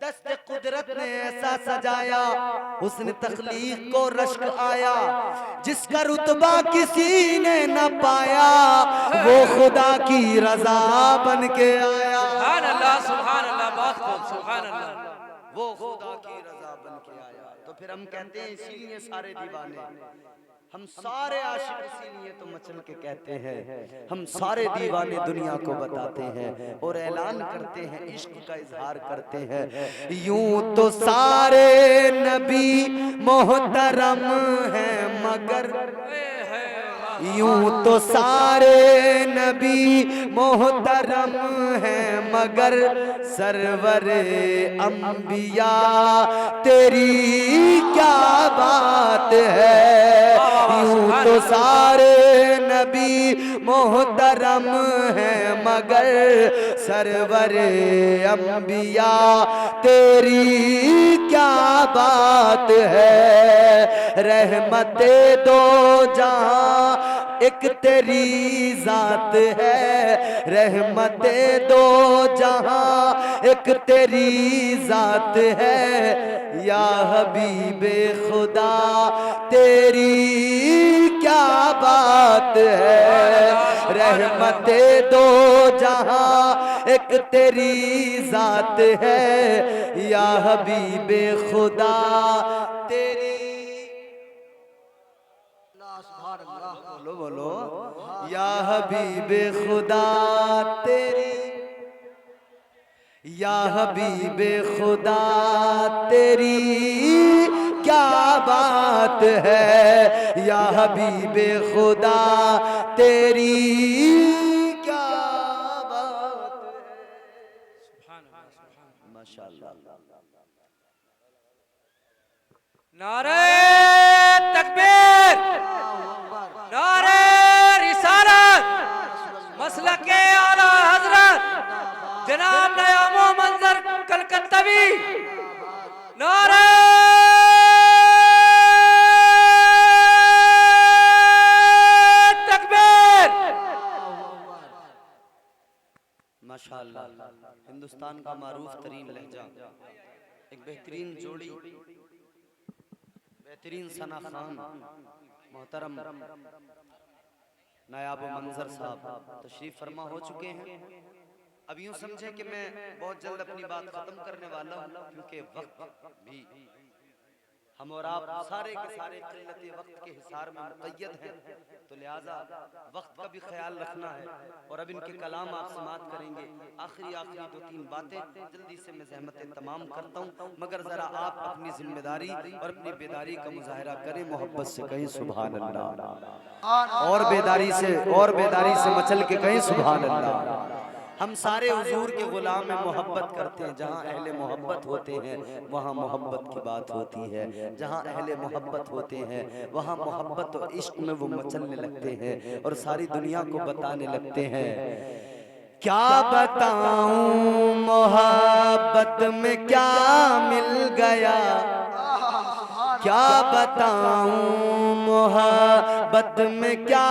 दस्ते कुदरत ने ऐसा सजाया, उसने तख्लीक को रश्क आया, जिसका रुतबा किसी ने न पाया, वो खुदा की रजा बन के आया। सुभान अल्लाह, सुभान अल्लाह, बहुत खूब, सुभान अल्लाह। वो खुदा की रजा बन के आया। तो फिर हम कहते हैं इसीलिए सारे दीवाने, हम सारे आशिक इसीलिए तो मचल के कहते हैं, हम सारे दीवाने दुनिया को बताते हैं और ऐलान करते हैं, इश्क का इजहार करते हैं। यूं तो सारे नबी मोहतरम हैं मगर, यूं तो सारे नबी मोहतरम हैं मगर, सरवरे अंबिया तेरी क्या बात है। यूं तो सारे नबी मोहतरम हैं मगर, सरवरे अंबिया तेरी क्या बात है। रहमते दो जहां एक तेरी जात है, रहमते दो जहां एक तेरी जात है। या हबीबे खुदा तेरी क्या बात है। रहमते दो जहां एक तेरी जात है, या हबीबे खुदा तेरी। बोलो बोलो, या हबीबे खुदा तेरी, या हबीबे खुदा तेरी क्या बात है। या हबीबे खुदा तेरी क्या बात है। माशाअल्लाह। नारे तकबीर, नारे रिसालत, मसलके आला हजरत जनाब नयामो मंजर कलकत्तावी, नारे तकबीर। माशाअल्लाह, हिंदुस्तान का मारूफ तरीन लहजा, एक बेहतरीन जोड़ी, बेहतरीन सना खान मोहतरम नायाब मंजर साहब तशरीफ फरमा हो चुके हैं। अब यूं समझे कि मैं बहुत जल्द अपनी बात खत्म करने वाला हूं, क्योंकि वक्त भी हम और आप सारे के सारे किल्लत वक्त के हिसार में मुक़य्यद हैं, तो लिहाजा वक्त का भी ख्याल रखना है। और अब इनके कलाम आप समात करेंगे। आखिरी 2-3 बातें जल्दी से मैं ज़हमत तमाम करता हूँ, मगर ज़रा आप अपनी जिम्मेदारी और अपनी बेदारी का मुजाहरा करें, मोहब्बत से कहीं सुभान अल्लाह, और बेदारी से मचल के कहीं सुभान अल्लाह। हम सारे हुजूर के गुलाम में मोहब्बत करते हैं। जहाँ अहले मोहब्बत होते हैं वहाँ मोहब्बत की बात होती है। जहाँ अहले मोहब्बत होते हैं वहाँ मोहब्बत और इश्क में वो मचलने लगते हैं और सारी दुनिया को बताने लगते हैं। क्या बताऊं मोहब्बत में क्या मिल गया, क्या बताऊं मोहब्बत में क्या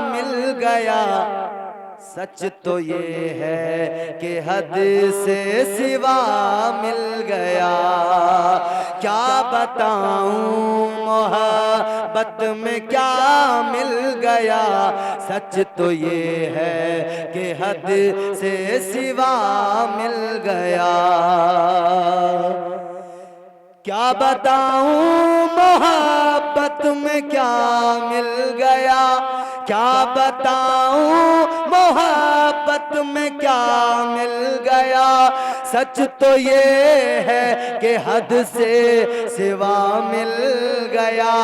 मिल गया। सच तो ये है कि हद से सिवा मिल गया। क्या बताऊं मोहब्बत में क्या मिल गया। सच तो ये है कि हद से सिवा मिल गया। क्या बताऊं मोहब्बत में क्या मिल गया। क्या बताऊं मोहब्बत में क्या मिल गया। सच तो ये है कि हद से सिवा मिल गया।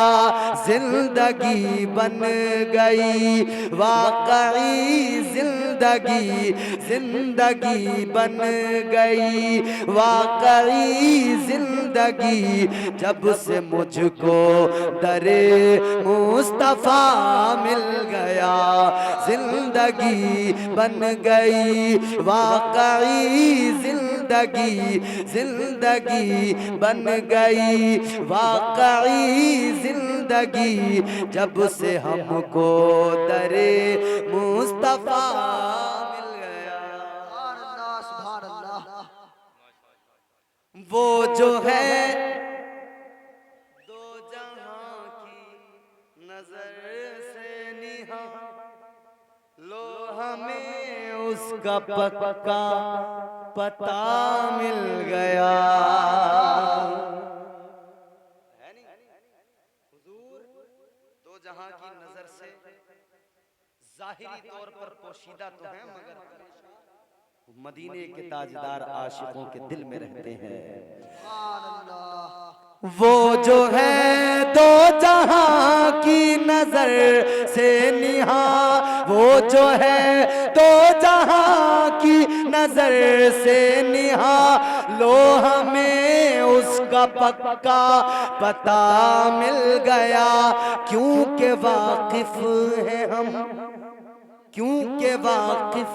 जिंदगी बन गई वाकई जिंदगी, जिंदगी बन गई वाकई जिंदगी। जब से मुझको दरे मुस्तफा मिल गया। जिंदगी बन गई वाकई जिंदगी, जिंदगी बन गई वाकई जिंदगी। जब से हमको दरे मुस्तफा मिल गया। सुभान अल्लाह। वो जो है दो जहां की नजर से निहा, लो हमें उसका पक्का पता मिल गया। है नहीं हुजूर दो जहां की नजर से जाहिरी तौर पर पोशीदा तो हैं मगर मदीने के ताजदार आशिकों के दिल में रहते हैं। सुभान अल्लाह। वो जो है दो जहां की नजर से निहा, वो जो है दो जहां की नजर से निहा। लो हमें उसका पक्का पता मिल गया। क्योंकि वाकिफ है हम, क्योंकि वाकिफ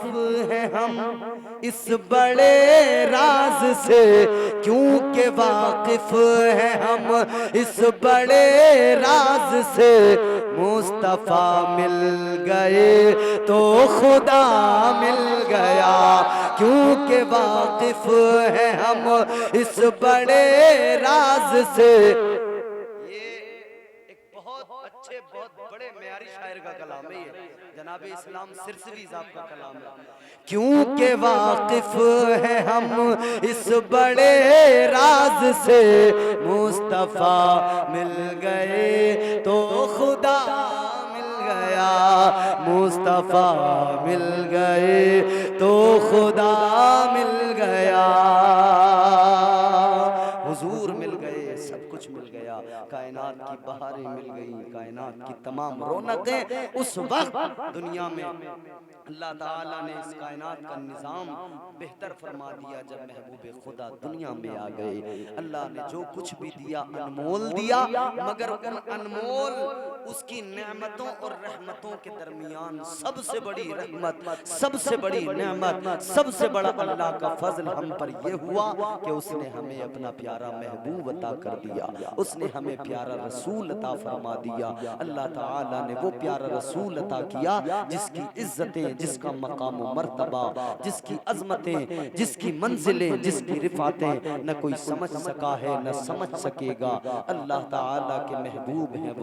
है हम इस बड़े राज से। क्योंकि वाकिफ है हम इस बड़े राज से। मुस्तफा मिल गए तो खुदा मिल गया। क्योंकि वाकिफ है हम इस बड़े राज से। ये एक बहुत अच्छे बहुत बड़े मेयारी शायर का कलाम है ये, जनाब इस्लाम सिरसवी साहब का कलाम है। क्योंकि वाकिफ है हम इस बड़े राज से। मुस्तफा मिल गए तो खुदा मिल गया। मुस्तफा मिल गए तो खुदा मिल गया। हुजूर मिल गए, सब कुछ मिल गया। कायनात की बहारें मिल गई, कायनात की तमाम रौनकें। उस वक्त दुनिया में अल्लाह ताला ने इस कायनात का निज़ाम बेहतर फरमा दिया जब महबूब खुदा दुनिया में आ गए। अल्लाह ने जो कुछ भी दिया अनमोल दिया, मगर उन अनमोल उसकी नेमतों और रहमतों के दरमियान सबसे बड़ी रहमत, सबसे बड़ी नेमत, सबसे बड़ा अल्लाह का फजल हम पर यह हुआ कि उसने हमें अपना प्यारा महबूब अता कर दिया। उसने हमें प्यारा रसूल अता फरमा दिया। अल्लाह ताला ने वो प्यारा रसूल अता किया जिसकी इज्जतें, जिसका मकाम मर्तबा, जिसकी अजमतें, जिसकी मंजिलें, जिसकी रिफातें न कोई समझ सका है न समझ सकेगा। अल्लाह ताला के महबूब हैं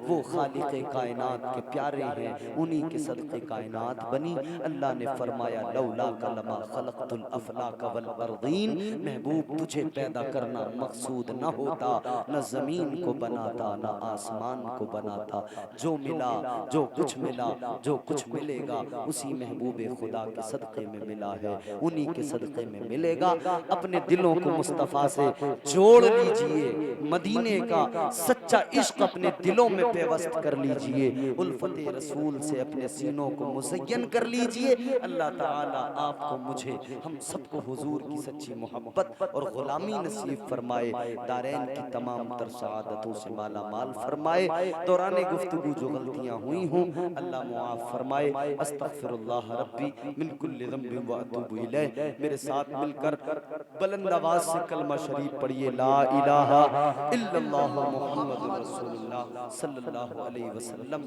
वो खालिक़े कायनात के प्यारे हैं। उन्हीं के सदक़े कायनात बनी। अल्लाह ने फरमाया लौला कलमा खलक़तुल अफ़लाक वल अर्दीन, महबूब तुझे पैदा करना मकसूद मकसूद न होता, न जमीन को बनाता न आसमान को बनाता। जो मिला, जो कुछ मिला, जो कुछ मिलेगा उसी महबूब खुदा के सदक़े में मिला है, उन्हीं के सदक़े में मिलेगा। अपने दिलों को मुस्तफ़ा से जोड़ लीजिए, मदीने का सच्चा इश्क अपने दिलों में पेवस्त कर लीजिए, उल्फते रसूल से अपने सीनों को मुज़य्यन कर लीजिए। अल्लाह ताला आपको, मुझे, हम सबको हुजूर की सच्ची मोहब्बत और गुलामी नसीब फरमाए, दारैन की तमाम तर सआदतों से माला माल फरमाए। दौराने गुफ्तगू जो गलतियाँ हुई हों अल्लाह मुआफ़ फरमाए। अस्तग़फिरुल्लाह रब्बी मिन कुल्लि ज़ंबिन व अतूबु इलैह। मेरे साथ मिलकर बुलंद आवाज़ से कलमा शरीफ पढ़िए, ला इलाहा इल्लल्लाह मुहम्मदुर रसूलुल्लाह सल्लल्लाहु अलैहि वसल्लम।